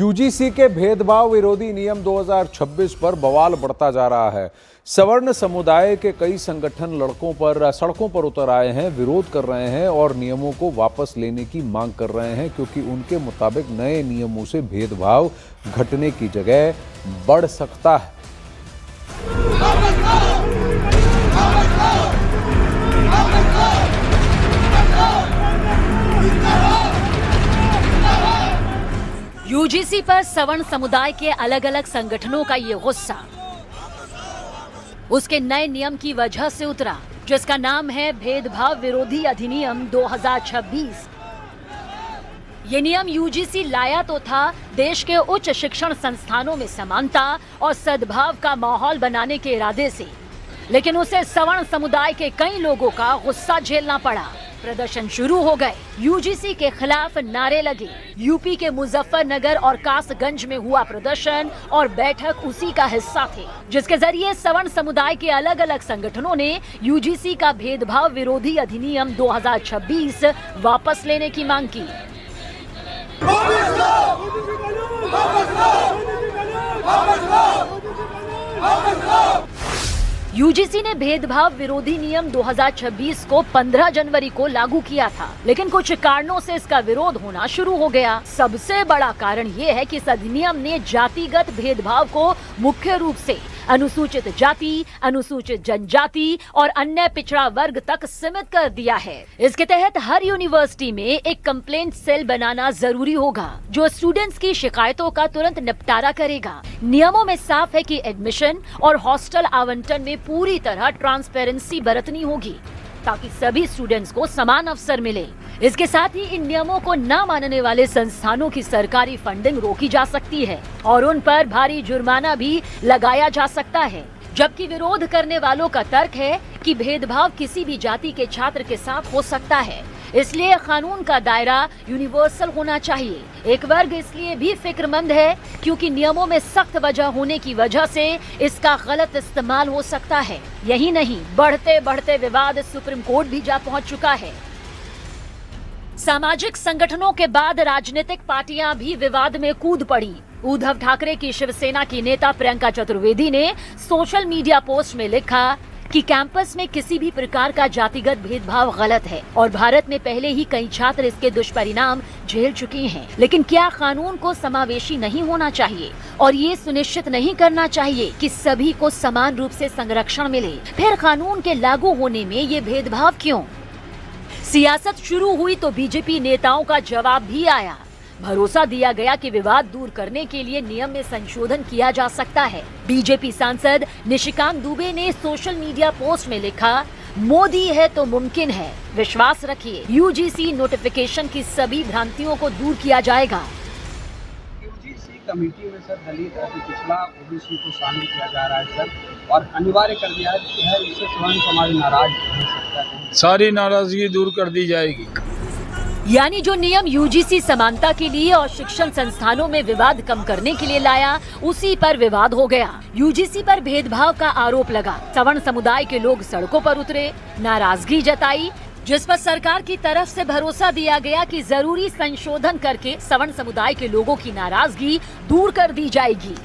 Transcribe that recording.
UGC के भेदभाव विरोधी नियम 2026 पर बवाल बढ़ता जा रहा है। सवर्ण समुदाय के कई संगठन सड़कों पर उतर आए हैं, विरोध कर रहे हैं और नियमों को वापस लेने की मांग कर रहे हैं, क्योंकि उनके मुताबिक नए नियमों से भेदभाव घटने की जगह बढ़ सकता है। यूजीसी पर सवर्ण समुदाय के अलग अलग संगठनों का ये गुस्सा उसके नए नियम की वजह से उतरा, जिसका नाम है भेदभाव विरोधी अधिनियम 2026। ये नियम यूजीसी लाया तो था देश के उच्च शिक्षण संस्थानों में समानता और सद्भाव का माहौल बनाने के इरादे से, लेकिन उसे सवर्ण समुदाय के कई लोगों का गुस्सा झेलना पड़ा। प्रदर्शन शुरू हो गए, यूजीसी के खिलाफ नारे लगे। यूपी के मुजफ्फरनगर और कासगंज में हुआ प्रदर्शन और बैठक उसी का हिस्सा थे, जिसके जरिए सवर्ण समुदाय के अलग अलग संगठनों ने यूजीसी का भेदभाव विरोधी अधिनियम 2026 वापस लेने की मांग की। यूजीसी ने भेदभाव विरोधी नियम 2026 को 15 जनवरी को लागू किया था, लेकिन कुछ कारणों से इसका विरोध होना शुरू हो गया। सबसे बड़ा कारण ये है कि इस अधिनियम ने जातिगत भेदभाव को मुख्य रूप से अनुसूचित जाति, अनुसूचित जनजाति और अन्य पिछड़ा वर्ग तक सीमित कर दिया है। इसके तहत हर यूनिवर्सिटी में एक कंप्लेंट सेल बनाना जरूरी होगा, जो स्टूडेंट्स की शिकायतों का तुरंत निपटारा करेगा। नियमों में साफ है कि एडमिशन और हॉस्टल आवंटन में पूरी तरह ट्रांसपेरेंसी बरतनी होगी, ताकि सभी स्टूडेंट्स को समान अवसर मिले। इसके साथ ही इन नियमों को न मानने वाले संस्थानों की सरकारी फंडिंग रोकी जा सकती है और उन पर भारी जुर्माना भी लगाया जा सकता है। जबकि विरोध करने वालों का तर्क है कि भेदभाव किसी भी जाति के छात्र के साथ हो सकता है, इसलिए कानून का दायरा यूनिवर्सल होना चाहिए। एक वर्ग इसलिए भी फिक्रमंद है क्योंकि नियमों में सख्त वजह होने की वजह से इसका गलत इस्तेमाल हो सकता है। यही नहीं, बढ़ते बढ़ते विवाद सुप्रीम कोर्ट भी जा पहुंच चुका है। सामाजिक संगठनों के बाद राजनीतिक पार्टियां भी विवाद में कूद पड़ी। उद्धव ठाकरे की शिवसेना की नेता प्रियंका चतुर्वेदी ने सोशल मीडिया पोस्ट में लिखा कि कैंपस में किसी भी प्रकार का जातिगत भेदभाव गलत है और भारत में पहले ही कई छात्र इसके दुष्परिणाम झेल चुके हैं। लेकिन क्या कानून को समावेशी नहीं होना चाहिए और ये सुनिश्चित नहीं करना चाहिए कि सभी को समान रूप से संरक्षण मिले? फिर कानून के लागू होने में ये भेदभाव क्यों? सियासत शुरू हुई तो बीजेपी नेताओं का जवाब भी आया। भरोसा दिया गया कि विवाद दूर करने के लिए नियम में संशोधन किया जा सकता है। बीजेपी सांसद निशिकांत दुबे ने सोशल मीडिया पोस्ट में लिखा, मोदी है तो मुमकिन है, विश्वास रखिए, यूजीसी नोटिफिकेशन की सभी भ्रांतियों को दूर किया जाएगा। यूजीसी कमेटी में सर दलित अति पिछड़ा ओबीसी को शामिल किया जा रहा है सर, और अनिवार्य कर दिया है, इससे सवर्ण समाज नाराज हो सकता है। सारी नाराजगी दूर कर दी जाएगी। यानी जो नियम यूजीसी समानता के लिए और शिक्षण संस्थानों में विवाद कम करने के लिए लाया, उसी पर विवाद हो गया। यूजीसी पर भेदभाव का आरोप लगा, सवर्ण समुदाय के लोग सड़कों पर उतरे, नाराजगी जताई, जिस पर सरकार की तरफ से भरोसा दिया गया कि जरूरी संशोधन करके सवर्ण समुदाय के लोगों की नाराजगी दूर कर दी जाएगी।